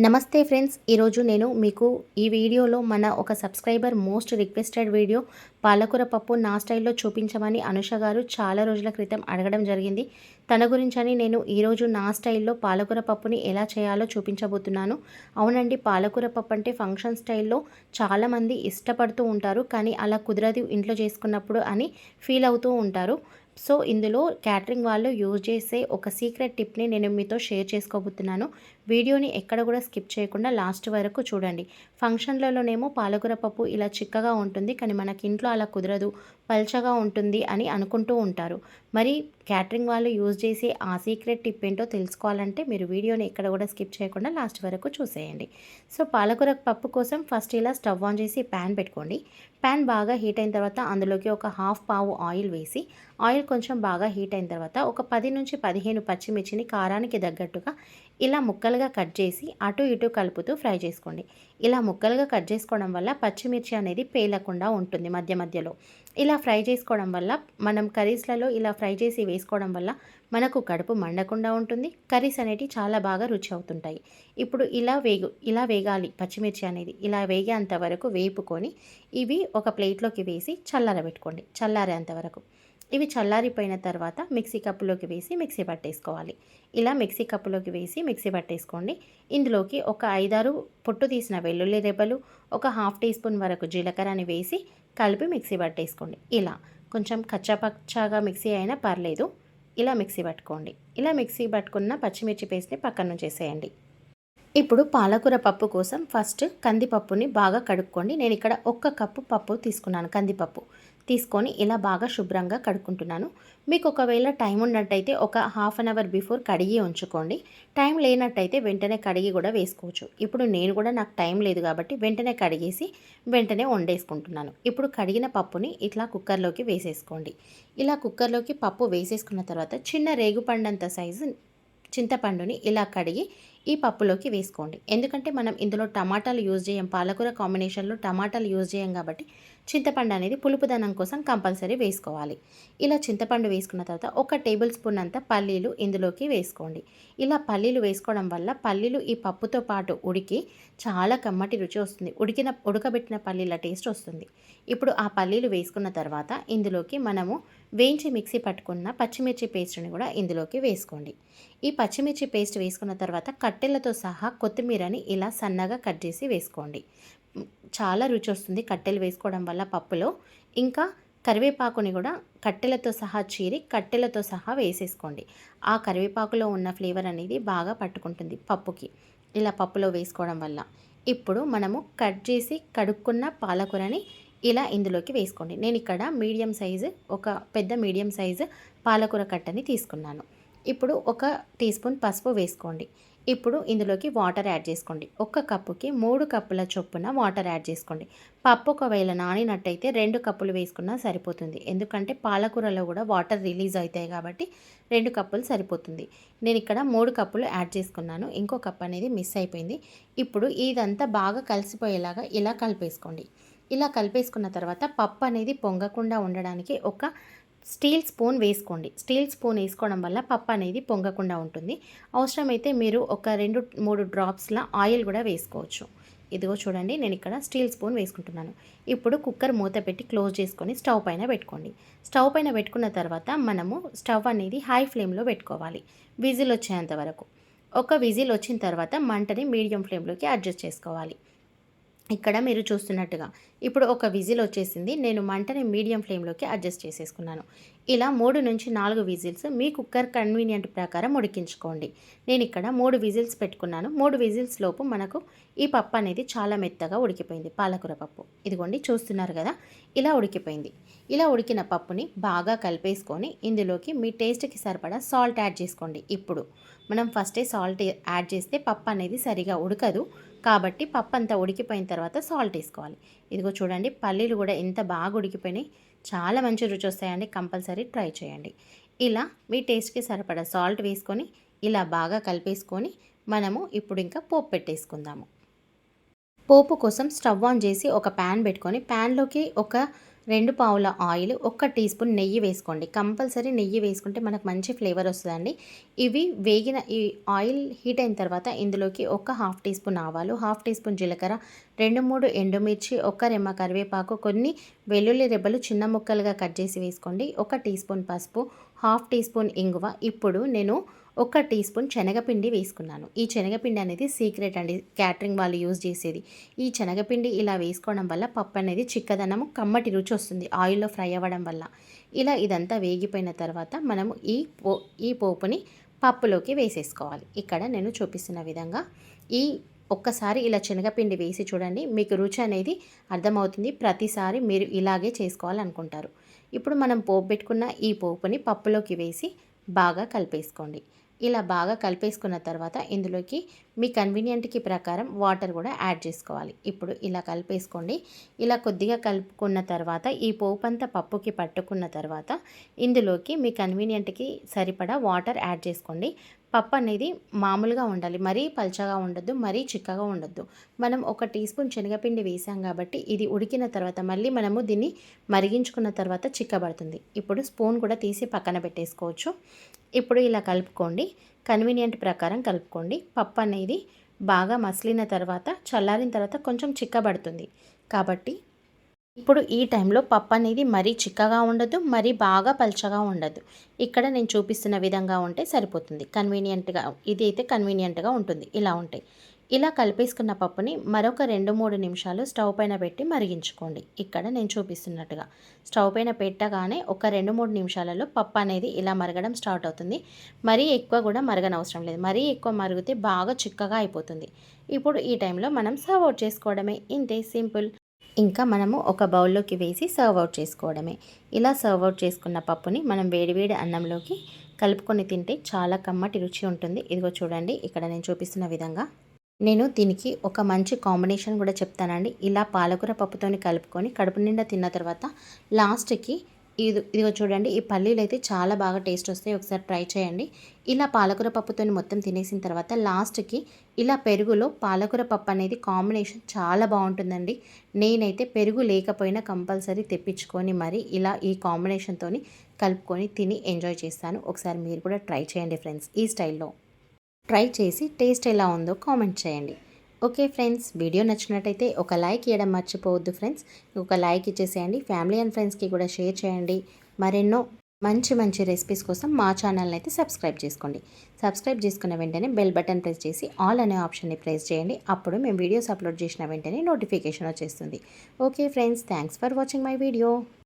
నమస్తే ఫ్రెండ్స్, ఈరోజు నేను మీకు ఈ వీడియోలో మన ఒక సబ్స్క్రైబర్ మోస్ట్ రిక్వెస్టెడ్ వీడియో పాలకూర పప్పు నా స్టైల్లో చూపించమని అనుష గారు చాలా రోజుల క్రితం అడగడం జరిగింది. తన గురించని నేను ఈరోజు నా స్టైల్లో పాలకూర పప్పుని ఎలా చేయాలో చూపించబోతున్నాను. అవునండి, పాలకూర పప్పు అంటే ఫంక్షన్ స్టైల్లో చాలామంది ఇష్టపడుతూ ఉంటారు, కానీ అలా కుదరదు ఇంట్లో చేసుకున్నప్పుడు అని ఫీల్ అవుతూ ఉంటారు. సో ఇందులో క్యాటరింగ్ వాళ్ళు యూజ్ చేసే ఒక సీక్రెట్ టిప్ని నేను మీతో షేర్ చేసుకోబోతున్నాను. వీడియోని ఎక్కడ కూడా స్కిప్ చేయకుండా లాస్ట్ వరకు చూడండి. ఫంక్షన్లలోనేమో పాలకూర పప్పు ఇలా చిక్కగా ఉంటుంది, కానీ మనకి ఇంట్లో అలా కుదరదు, పల్చగా ఉంటుంది అని అనుకుంటూ ఉంటారు. మరి క్యాటరింగ్ వాళ్ళు యూజ్ చేసే ఆ సీక్రెట్ టిప్ ఏంటో తెలుసుకోవాలంటే మీరు వీడియోని ఎక్కడ కూడా స్కిప్ చేయకుండా లాస్ట్ వరకు చూసేయండి. సో పాలకూర పప్పు కోసం ఫస్ట్ ఇలా స్టవ్ ఆన్ చేసి ప్యాన్ పెట్టుకోండి. ప్యాన్ బాగా హీట్ అయిన తర్వాత అందులోకి ఒక హాఫ్ పావు ఆయిల్ వేసి, ఆయిల్ కొంచెం బాగా హీట్ అయిన తర్వాత ఒక 10 నుంచి 15 పచ్చిమిర్చిని కారానికి తగ్గట్టుగా ఇలా ముక్కలుగా కట్ చేసి అటు ఇటు కలుపుతూ ఫ్రై చేసుకోండి. ఇలా ముక్కలుగా కట్ చేసుకోవడం వల్ల పచ్చిమిర్చి అనేది పేలకుండా ఉంటుంది మధ్య మధ్యలో. ఇలా ఫ్రై చేసుకోవడం వల్ల మనం కర్రీస్లలో ఇలా ఫ్రై చేసి వేసుకోవడం వల్ల మనకు కడుపు మండకుండా ఉంటుంది. కర్రీస్ అనేవి చాలా బాగా రుచి అవుతుంటాయి. ఇప్పుడు ఇలా వేగాలి పచ్చిమిర్చి అనేది. ఇలా వేగేంత వరకు వేపుకొని ఇవి ఒక ప్లేట్లోకి వేసి చల్లారబెట్టుకోండి. చల్లారేంత వరకు ఇవి చల్లారిపోయిన తర్వాత మిక్సీ కప్పులోకి వేసి మిక్సీ పట్టేసుకోవాలి. ఇలా మిక్సీ కప్పులోకి వేసి మిక్సీ పట్టేసుకోండి. ఇందులోకి ఒక 5-6 పొట్టు తీసిన వెల్లుల్లి రెబ్బలు, ఒక హాఫ్ టీ స్పూన్ వరకు జీలకర్రని వేసి కలిపి మిక్సీ పట్టేసుకోండి. ఇలా కొంచెం కచ్చాపచ్చాగా మిక్సీ అయినా పర్లేదు, ఇలా మిక్సీ పట్టుకోండి. ఇలా మిక్సీ పట్టుకున్న పచ్చిమిర్చి పేస్ట్ని పక్కన ఉంచేసేయండి. ఇప్పుడు పాలకూర పప్పు కోసం ఫస్ట్ కందిపప్పుని బాగా కడుక్కోండి. నేను ఇక్కడ 1 కప్పు పప్పు తీసుకున్నాను. కందిపప్పు తీసుకొని ఇలా బాగా శుభ్రంగా కడుక్కుంటున్నాను. మీకు ఒకవేళ టైం ఉన్నట్టయితే ఒక హాఫ్ అన్ అవర్ బిఫోర్ కడిగి ఉంచుకోండి. టైం లేనట్టయితే వెంటనే కడిగి కూడా వేసుకోవచ్చు. ఇప్పుడు నేను కూడా నాకు టైం లేదు కాబట్టి వెంటనే కడిగేసి వెంటనే వండేసుకుంటున్నాను. ఇప్పుడు కడిగిన పప్పుని ఇట్లా కుక్కర్లోకి వేసేసుకోండి. ఇలా కుక్కర్లోకి పప్పు వేసేసుకున్న తర్వాత చిన్న రేగుపండంత సైజు చింతపండుని ఇలా కడిగి ఈ పప్పులోకి వేసుకోండి. ఎందుకంటే మనం ఇందులో టమాటాలు యూజ్ చేయం, పాలకూర కాంబినేషన్లో టమాటాలు యూజ్ చేయం కాబట్టి చింతపండు అనేది పులుపుదనం కోసం కంపల్సరీ వేసుకోవాలి. ఇలా చింతపండు వేసుకున్న తర్వాత 1 టేబుల్ స్పూన్ అంత పల్లీలు ఇందులోకి వేసుకోండి. ఇలా పల్లీలు వేసుకోవడం వల్ల పల్లీలు ఈ పప్పుతో పాటు ఉడికి చాలా కమ్మటి రుచి వస్తుంది. ఉడకబెట్టిన పల్లీల టేస్ట్ వస్తుంది. ఇప్పుడు ఆ పల్లీలు వేసుకున్న తర్వాత ఇందులోకి మనము వేయించి మిక్సీ పట్టుకున్న పచ్చిమిర్చి పేస్ట్ని కూడా ఇందులోకి వేసుకోండి. ఈ పచ్చిమిర్చి పేస్ట్ వేసుకున్న తర్వాత కట్టెలతో సహా కొత్తిమీరని ఇలా సన్నగా కట్ చేసి వేసుకోండి. చాలా రుచి వస్తుంది కట్టెలు వేసుకోవడం వల్ల పప్పులో. ఇంకా కరివేపాకుని కూడా కట్టెలతో సహా చీరి కట్టెలతో సహా వేసేసుకోండి. ఆ కరివేపాకులో ఉన్న ఫ్లేవర్ అనేది బాగా పట్టుకుంటుంది పప్పుకి, ఇలా పప్పులో వేసుకోవడం వల్ల. ఇప్పుడు మనము కట్ చేసి కడుక్కున్న పాలకూరని ఇలా ఇందులోకి వేసుకోండి. నేను ఇక్కడ ఒక పెద్ద మీడియం సైజు పాలకూర కట్టని తీసుకున్నాను. ఇప్పుడు 1 టీ స్పూన్ పసుపు వేసుకోండి. ఇప్పుడు ఇందులోకి వాటర్ యాడ్ చేసుకోండి. 1 కప్పుకి 3 కప్పుల చొప్పున వాటర్ యాడ్ చేసుకోండి. పప్పు ఒకవేళ నానినట్టయితే 2 కప్పులు వేసుకున్నా సరిపోతుంది. ఎందుకంటే పాలకూరలో కూడా వాటర్ రిలీజ్ అవుతాయి కాబట్టి 2 కప్పులు సరిపోతుంది. నేను ఇక్కడ 3 కప్పులు యాడ్ చేసుకున్నాను. ఇంకో కప్ అనేది మిస్ అయిపోయింది. ఇప్పుడు ఇదంతా బాగా కలిసిపోయేలాగా ఇలా కలిపేసుకోండి. ఇలా కలిపేసుకున్న తర్వాత పప్పు అనేది పొంగకుండా ఉండడానికి ఒక స్టీల్ స్పూన్ వేసుకోండి. స్టీల్ స్పూన్ వేసుకోవడం వల్ల పప్పు అనేది పొంగకుండా ఉంటుంది. అవసరమైతే మీరు ఒక 2-3 డ్రాప్స్ల ఆయిల్ కూడా వేసుకోవచ్చు. ఇదిగో చూడండి, నేను ఇక్కడ స్టీల్ స్పూన్ వేసుకుంటున్నాను. ఇప్పుడు కుక్కర్ మూత పెట్టి క్లోజ్ చేసుకొని స్టవ్ పైన పెట్టుకోండి. స్టవ్ పైన పెట్టుకున్న తర్వాత మనము స్టవ్ అనేది హై ఫ్లేమ్లో పెట్టుకోవాలి విజిల్ వచ్చేంత వరకు. ఒక విజిల్ వచ్చిన తర్వాత మంటని మీడియం ఫ్లేమ్లోకి అడ్జస్ట్ చేసుకోవాలి. ఇక్కడ మీరు చూస్తున్నట్టుగా ఇప్పుడు ఒక విజిల్ వచ్చేసింది. నేను మంటని మీడియం ఫ్లేమ్లోకి అడ్జస్ట్ చేసేసుకున్నాను. ఇలా 3 నుంచి 4 విజిల్స్ మీ కుక్కర్ కన్వీనియంట్ ప్రకారం ఉడికించుకోండి. నేను ఇక్కడ 3 విజిల్స్ పెట్టుకున్నాను. 3 విజిల్స్ లోపు మనకు ఈ పప్పు అనేది చాలా మెత్తగా ఉడికిపోయింది. పాలకూర పప్పు ఇదిగోండి, చూస్తున్నారు కదా, ఇలా ఉడికిపోయింది. ఇలా ఉడికిన పప్పుని బాగా కలిపేసుకొని ఇందులోకి మీ టేస్ట్కి సరిపడా సాల్ట్ యాడ్ చేసుకోండి. ఇప్పుడు మనం ఫస్టే సాల్ట్ యాడ్ చేస్తే పప్పు అనేది సరిగా ఉడకదు కాబట్టి పప్పు అంతా ఉడికిపోయిన తర్వాత సాల్ట్ వేసుకోవాలి. ఇదిగో చూడండి, పల్లీలు కూడా ఎంత బాగా ఉడికిపోయినాయి. చాలా మంచి రుచి వస్తాయండి, కంపల్సరీ ట్రై చేయండి. ఇలా మీ టేస్ట్కి సరిపడా సాల్ట్ వేసుకొని ఇలా బాగా కలిపేసుకొని మనము ఇప్పుడు ఇంకా పోపు పెట్టేసుకుందాము. పోపు కోసం స్టవ్ ఆన్ చేసి ఒక ప్యాన్ పెట్టుకొని ప్యాన్లోకి ఒక 2 పావుల ఆయిల్, 1 టీ స్పూన్ నెయ్యి వేసుకోండి. కంపల్సరీ నెయ్యి వేసుకుంటే మనకు మంచి ఫ్లేవర్ వస్తదండి. ఇవి వేగిన ఈ ఆయిల్ హీట్ అయిన తర్వాత ఇందులోకి ఒక హాఫ్ టీ స్పూన్ ఆవాలు, హాఫ్ టీ స్పూన్ జీలకర్ర, 2, 3 ఎండుమిర్చి, ఒక రెమ్మ కరివేపాకు, కొన్ని వెల్లుల్లి రెబ్బలు చిన్న ముక్కలుగా కట్ చేసి వేసుకోండి. 1 టీ స్పూన్ పసుపు, హాఫ్ టీ స్పూన్ ఇంగువ. ఇప్పుడు నేను 1 టీ స్పూన్ శనగపిండి వేసుకున్నాను. ఈ శనగపిండి అనేది సీక్రెట్ అండి, క్యాటరింగ్ వాళ్ళు యూజ్ చేసేది. ఈ శనగపిండి ఇలా వేసుకోవడం వల్ల పప్పు అనేది చిక్కదనము, కమ్మటి రుచి వస్తుంది ఆయిల్లో ఫ్రై అవ్వడం వల్ల. ఇలా ఇదంతా వేగిపోయిన తర్వాత మనము ఈ పోపుని పప్పులోకి వేసేసుకోవాలి. ఇక్కడ నేను చూపిస్తున్న విధంగా ఒక్కసారి ఇలా శనగపిండి వేసి చూడండి, మీకు రుచి అనేది అర్థమవుతుంది. ప్రతిసారి మీరు ఇలాగే చేసుకోవాలనుకుంటారు. ఇప్పుడు మనం పోపు పెట్టుకున్న ఈ పోపుని పప్పులోకి వేసి బాగా కలిపేసుకోండి. ఇలా బాగా కలిపేసుకున్న తర్వాత ఇందులోకి మీ కన్వీనియంట్కి ప్రకారం వాటర్ కూడా యాడ్ చేసుకోవాలి. ఇప్పుడు ఇలా కలిపేసుకోండి. ఇలా కొద్దిగా కలుపుకున్న తర్వాత ఈ పోపు అంతా పప్పుకి పట్టుకున్న తర్వాత ఇందులోకి మీ కన్వీనియంట్కి సరిపడా వాటర్ యాడ్ చేసుకోండి. పప్పు అనేది మామూలుగా ఉండాలి, మరీ పల్చగా ఉండొద్దు, మరీ చిక్కగా ఉండొద్దు. మనం 1 టీ స్పూన్ శనగపిండి వేసాం కాబట్టి ఇది ఉడికిన తర్వాత మళ్ళీ మనము దీన్ని మరిగించుకున్న తర్వాత చిక్కబడుతుంది. ఇప్పుడు స్పూన్ కూడా తీసి పక్కన పెట్టేసుకోవచ్చు. ఇప్పుడు ఇలా కలుపుకోండి, కన్వీనియంట్ ప్రకారం కలుపుకోండి. పప్పు అనేది బాగా మసిలిన తర్వాత చల్లారిన తర్వాత కొంచెం చిక్కబడుతుంది కాబట్టి ఇప్పుడు ఈ టైంలో పప్పు అనేది మరీ చిక్కగా ఉండదు, మరీ బాగా పల్చగా ఉండదు. ఇక్కడ నేను చూపిస్తున్న విధంగా ఉంటే సరిపోతుంది. కన్వీనియంట్గా ఇది అయితే కన్వీనియంట్గా ఉంటుంది. ఇలా ఉంటాయి. ఇలా కలిపేసుకున్న పప్పుని మరొక 2-3 నిమిషాలు స్టవ్ పైన పెట్టి మరిగించుకోండి. ఇక్కడ నేను చూపిస్తున్నట్టుగా స్టవ్ పైన పెట్టగానే ఒక 2-3 నిమిషాలలో పప్పు అనేది ఇలా మరగడం స్టార్ట్ అవుతుంది. మరీ ఎక్కువ కూడా మరగనవసరం లేదు. మరీ ఎక్కువ మరిగితే బాగా చిక్కగా అయిపోతుంది. ఇప్పుడు ఈ టైంలో మనం సర్వ్ అవుట్ చేసుకోవడమే. ఇంతే, సింపుల్. ఇంకా మనము ఒక బౌల్లోకి వేసి సర్వ్ అవుట్ చేసుకోవడమే. ఇలా సర్వ్ అవుట్ చేసుకున్న పప్పుని మనం వేడివేడి అన్నంలోకి కలుపుకొని తింటే చాలా కమ్మటి రుచి ఉంటుంది. ఇదిగో చూడండి, ఇక్కడ నేను చూపిస్తున్న విధంగా. నేను దీనికి ఒక మంచి కాంబినేషన్ కూడా చెప్తానండి. ఇలా పాలకూర పప్పుతోని కలుపుకొని కడుపు నిండా తిన్న తర్వాత లాస్ట్కి ఇదిగో చూడండి, ఈ పల్లీలు అయితే చాలా బాగా టేస్ట్ వస్తాయి. ఒకసారి ట్రై చేయండి. ఇలా పాలకూర పప్పుతోని మొత్తం తినేసిన తర్వాత లాస్ట్కి ఇలా పెరుగులో పాలకూర పప్పు అనేది కాంబినేషన్ చాలా బాగుంటుందండి. నేనైతే పెరుగు లేకపోయినా కంపల్సరీ తెప్పించుకొని మరి ఇలా ఈ కాంబినేషన్తోని కలుపుకొని తిని ఎంజాయ్ చేస్తాను. ఒకసారి మీరు కూడా ట్రై చేయండి ఫ్రెండ్స్. ఈ స్టైల్లో ట్రై చేసి టేస్ట్ ఎలా ఉందో కామెంట్ చేయండి. ఓకే ఫ్రెండ్స్, వీడియో నచ్చినట్టయితే ఒక లైక్ ఇవ్వడం మర్చిపోవద్దు ఫ్రెండ్స్. ఒక లైక్ ఇచ్చేసేయండి. ఫ్యామిలీ అండ్ ఫ్రెండ్స్కి కూడా షేర్ చేయండి. మరెన్నో మంచి మంచి రెసిపీస్ కోసం మా ఛానల్ని అయితే సబ్స్క్రైబ్ చేసుకోండి. సబ్స్క్రైబ్ చేసుకున్న వెంటనే బెల్ బటన్ ప్రెస్ చేసి ఆల్ అనే ఆప్షన్ని ప్రెస్ చేయండి. అప్పుడు మేము వీడియోస్ అప్లోడ్ చేసిన వెంటనే నోటిఫికేషన్ వచ్చేస్తుంది. Okay friends, thanks for watching my video.